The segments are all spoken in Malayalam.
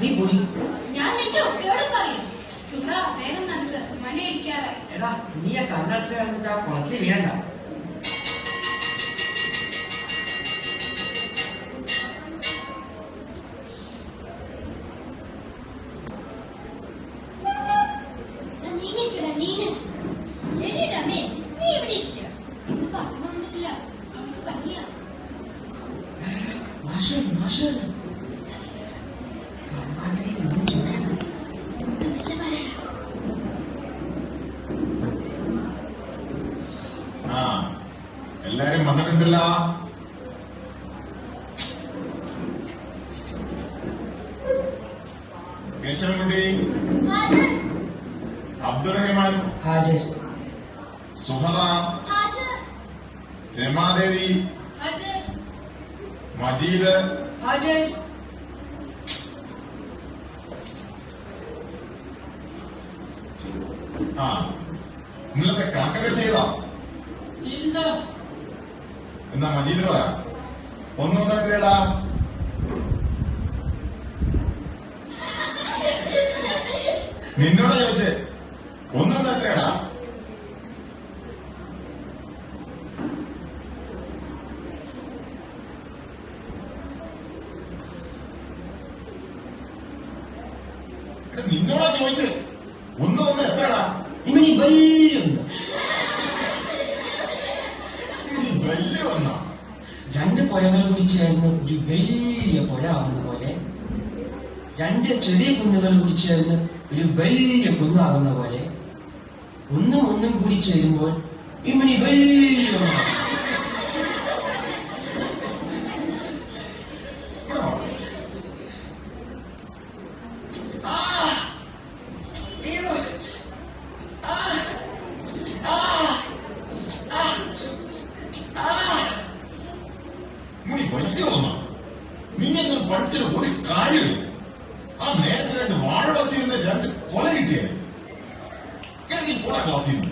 നീ പൊടി. ഞാൻ നിന്റെ ഉപ്പയോടും പറയും. സുഹ്റ വേഗം നടക്ക്, മണിയടിക്കാറായി. എടാ നീ ആ കണ്ണടച്ച് കിടന്നിട്ട് ആ കുളത്തിൽ വീഴണ്ട. എല്ലാരും വന്നിട്ടുണ്ടല്ല. കേശവൻകുട്ടി, അബ്ദുറഹ്മാൻ, സുഹറ, രമാദേവി, മജീദ്, ഇന്നലത്തെ കണക്കൊക്കെ ചെയ്തോ? എന്നാ മജീദ് പറ, ഒന്നും എത്രയടാ? നിന്നോടാ ചോദിച്ചേ, ഒന്നും എത്രയടാ? നിന്നോടാ ചോദിച്ചേ, ഒന്നും എത്രയടാ? ഇനി വലിയൊന്ന്. വലിയ ഒന്നാ? രണ്ട് പുഴകൾ കൂടി ചേർന്ന് ഒരു വലിയ പുഴ ആവുന്ന പോലെ, രണ്ട് ചെറിയ കുന്നുകൾ കൂടി ചേർന്ന് ഒരു വലിയ കുന്നാകുന്ന പോലെ, ഒന്നും ഒന്നും കൂടി ചേരുമ്പോൾ ഇമ്മിണി വലിയ ഒന്നാണ്. വലിയ ഒന്നാ? നീയൊന്നും പഠിച്ചിട്ട് ഒരു കാര്യമില്ല. ആ നേരത്തെ രണ്ട് വാഴ വച്ചിരുന്ന രണ്ട് കൊല കിട്ടിയത് നീ പോടാ ക്ലാസ്സിൽ നിന്ന്.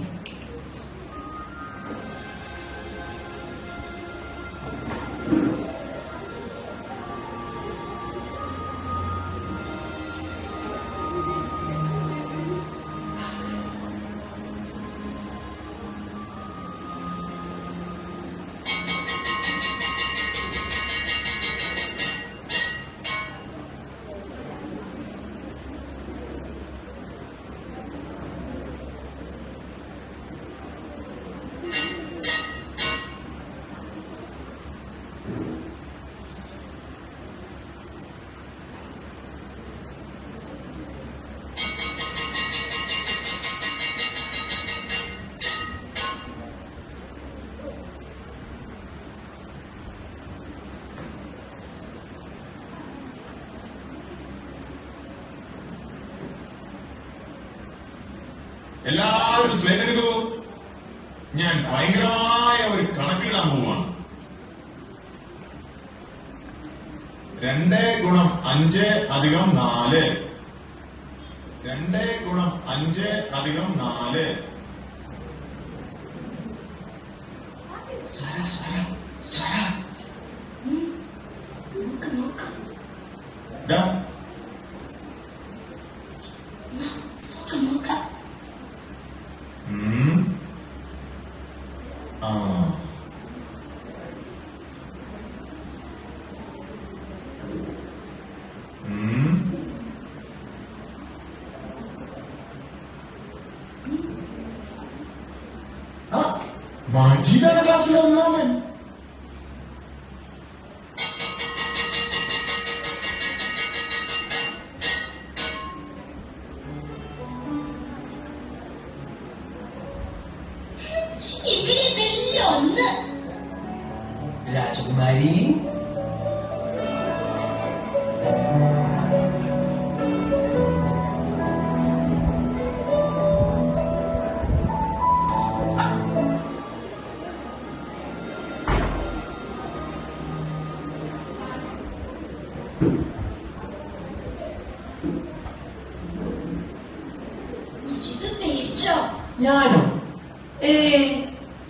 എല്ലാവരും സ്ലേറ്റ് എടുക്കൂ. ഞാൻ ഭയങ്കരമായ ഒരു കണക്കിടാൻ പോവാണ്. 2 ഗുണം 5 അധികം 4. 2 ഗുണം 5 അധികം 4. സ്വര സ്വര സ്വര. നോക്ക് നോക്ക്. നോക്ക്. മജീദാണ് ക്ലാസ്സിലെ ഒന്നാമൻ. രാജകുമാരി, ഞാനോ?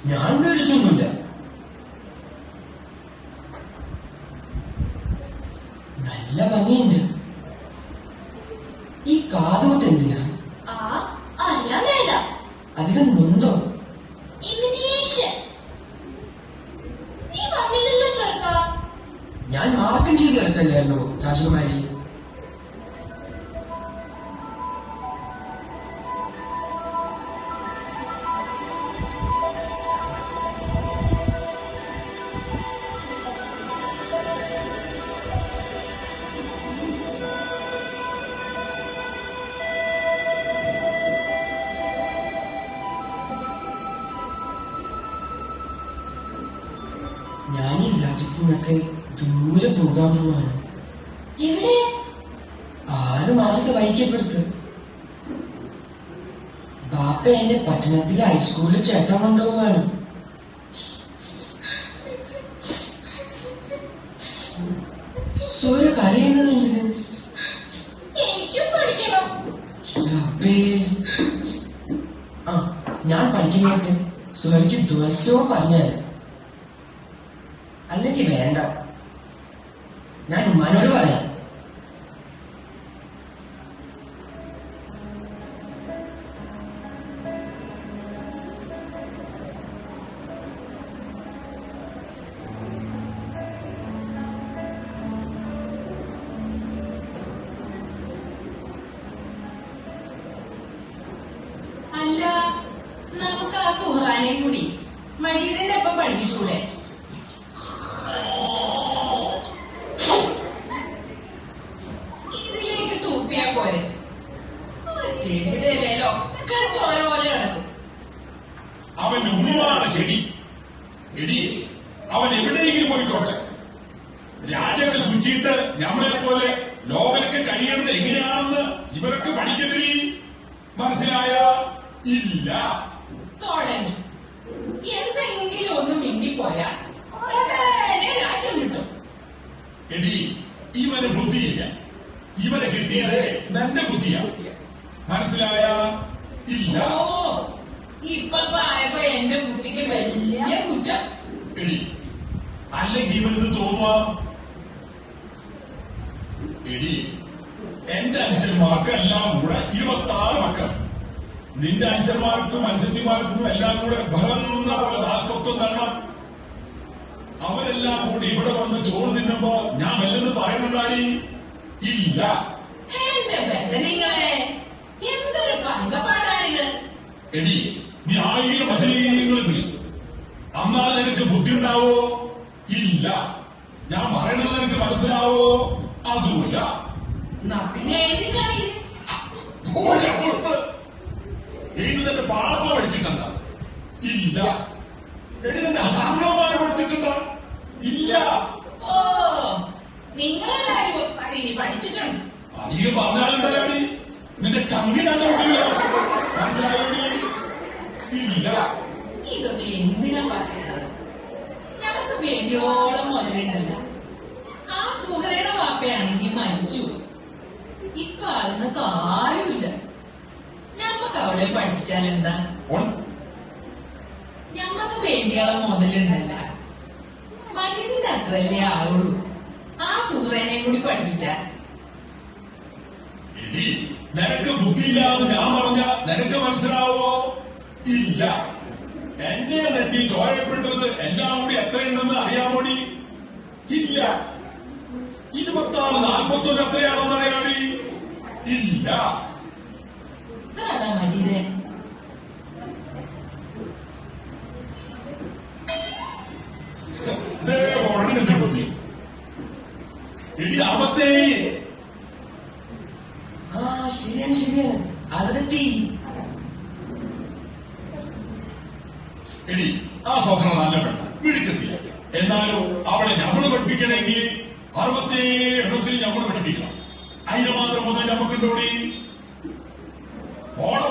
ഞാൻ പേടിച്ചൊന്നുമില്ല. നല്ല ഭംഗിയുണ്ട്. ഞാൻ മാർക്കം ചെയ്ത് കിടക്കല്ലായിരുന്നു രാജകുമാരി. ഞാൻ ഈ രാജ്യത്തു നിന്നൊക്കെ ദൂരെ പോകാൻ പോവാണ്. എവിടെ? 6 മാസത്തെ വൈക്കപ്പെടുത്ത്. ബാപ്പ എന്നെ പട്ടണത്തിലെ ഹൈസ്കൂളിൽ ചേർക്കാൻ കൊണ്ടുപോവാണ്. സൂര്യ കരയുന്നത് എന്തിന്? എനിക്കും പഠിക്കണം. റബ്ബേ. ആ, ഞാൻ പഠിക്കുന്നതൊക്കെ സൂര്യക്ക് ദിവസവും പറഞ്ഞാല്. അല്ലെങ്കിൽ വേണ്ട, ഞാൻ ഉമ്മാനോട് പറയാം. അല്ല, നമുക്ക് ആ സുഹ്റാനെ കൂടി മജീദിന്റെ ഒപ്പം പഠിപ്പിച്ചൂടെ? ഇതിലേക്ക് തൂപ്പിയാ പോരെ. ചെടിയുടെ ഇലയിലോ ചോര പോലെ കിടക്കും. അവന്റെ ഉമ്മയാണ് ശരി. എടി, അവൻ എവിടെയെങ്കിലും പോയിക്കോട്ടെ. രാജ്യത്തെ ശുചിയിട്ട് നമ്മളെ പോലെ ലോകർക്ക് കഴിയുന്നത് എങ്ങനെയാണെന്ന് ഇവരൊക്കെ പഠിക്കട്ടെ. മനസ്സിലായ? ഇല്ല. തുടങ്ങി. എന്തെങ്കിലും ഒന്ന് മിണ്ടിപ്പോയാ ഉടനെ രാജ്യം കിട്ടും. എടി, ഇവന് ബുദ്ധിയില്ല. ഇവനെ കിട്ടിയത് നിന്റെ ബുദ്ധിയാ. മനസ്സിലായ? ഇല്ല. ഓ, ഇപ്പൊ ആയപ്പോ എന്റെ ബുദ്ധിക്ക് വലിയ കുറ്റം. എടി, അല്ലെങ്കിൽ ഇവനിത് തോന്നുവാ. എടി, എന്റെ അനുസന്മാർക്ക് എല്ലാം കൂടെ 26 മക്കൾ. നിന്റെ അനുസന്മാർക്കും അനുസത്തിമാർക്കും എല്ലാം കൂടെ ഭരണ പോലെ 41 അവരെല്ലാം കൂടി ഇവിടെ വന്ന് ചോറ് തിന്നുമ്പോ ഞാൻ വല്ലതും പറയുന്നുണ്ടായി? ഇല്ല. എന്റെ ബന്ധനങ്ങളെ എന്തൊരു പങ്കപ്പാടാണിത്. എടി, നീ 1000 മജീദികളെ വിളി. അന്നാ നിനക്ക് ബുദ്ധി ഉണ്ടാവോ? ഇല്ല. ഞാൻ പറയണത് നിനക്ക് മനസ്സിലാവോ? അതുമില്ല. പിന്നെ എഴുതി കളി. പുറത്ത് ഇത് നിന്റെ പാപ്പ പഠിച്ചിട്ടുണ്ട? ഇല്ല. എടി, നിന്റെ ഹാർമാരെ പഠിച്ചിട്ടുണ്ട? ഇല്ല. ഓ, നിങ്ങളെല്ലാരും ഇനി പഠിച്ചിട്ടുണ്ട്. അധികം പറഞ്ഞാലുണ്ടല്ലോടി നിന്റെ ചങ്കിനകത്തോട്ടില്ല. മനസ്സിലായോ? ഇല്ല. ഇതൊക്കെ എന്തിനാ പറയണത്? ഞങ്ങൾക്ക് വേണ്ടിയോളം മുതലുണ്ടല്ലോ. ആ സുഹറയുടെ വാപ്പയാണെങ്കിൽ മരിച്ചു. ഇപ്പൊ അതിന് കാര്യമില്ല. ഞമ്മക്ക് അവളെ പഠിപ്പിച്ചാൽ എന്താ? ഞമ്മക്ക് വേണ്ടിയോളം മുതലുണ്ടല്ല. മജീദിന്റെ അത്രയല്ലേ ആവുള്ളൂ. ആ സുഹറേനെ കൂടി പഠിപ്പിച്ചാൽ. എടി, നിനക്ക് ബുദ്ധിയില്ലാന്ന് ഞാൻ പറഞ്ഞ നിനക്ക് മനസ്സിലാവോ? ഇല്ല. എന്റെ നെറ്റി ചോരപ്പെട്ടത് എല്ലാം കൂടി എത്രയുണ്ടെന്ന് അറിയാമോടി? ഇല്ല. 26, 41 എത്രയാണെന്ന് അറിയാമോ? ഇല്ല. ഇതാണോ മജീദേ? നിന്റെ ബുദ്ധി. എടി, ആപത്തേ. ആ, ശരിയാണ് ശരിയാണ്, അതെത്തി. എടി, ആ സ്വപ്നം നല്ല പെട്ട മിടുക്കെത്തിയ. എന്നാലും അവളെ നമ്മൾ പഠിപ്പിക്കണമെങ്കിൽ 67 എണ്ണത്തിൽ നമ്മൾ പഠിപ്പിക്കണം. അതിന് മാത്രം മുതൽ നമുക്കുണ്ടോടി? ഓണം